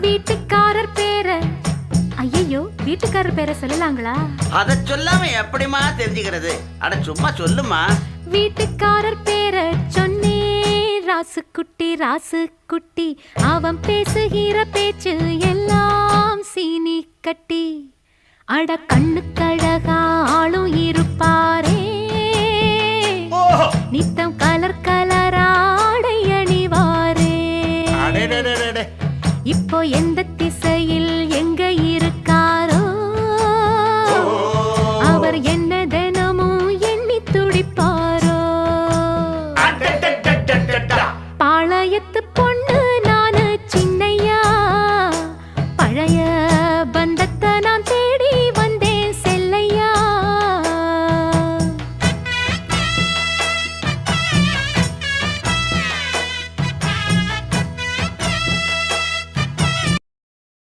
வீட்டுக்காரர் பேர ஐயோ வீட்டுக்காரர் பேரை சொல்லலாங்களா? அத சொல்லாம எப்படிமா தெரிஞ்சுக்கிறது? அட சும்மா சொல்லுமா. வீட்டுக்காரர் பேரை சொன்னே ராசுக்குட்டி ராசுக்குட்டி, அவன் பேசுகிற பேச்சு எல்லாம் சீனி கட்டி. அட கண்ணுக்கழகா ஆளும் இருப்பாரே, நித்தம் கலர் கலராடை அணிவாரே. இப்போ எந்த திசையில் எங்க இருக்கு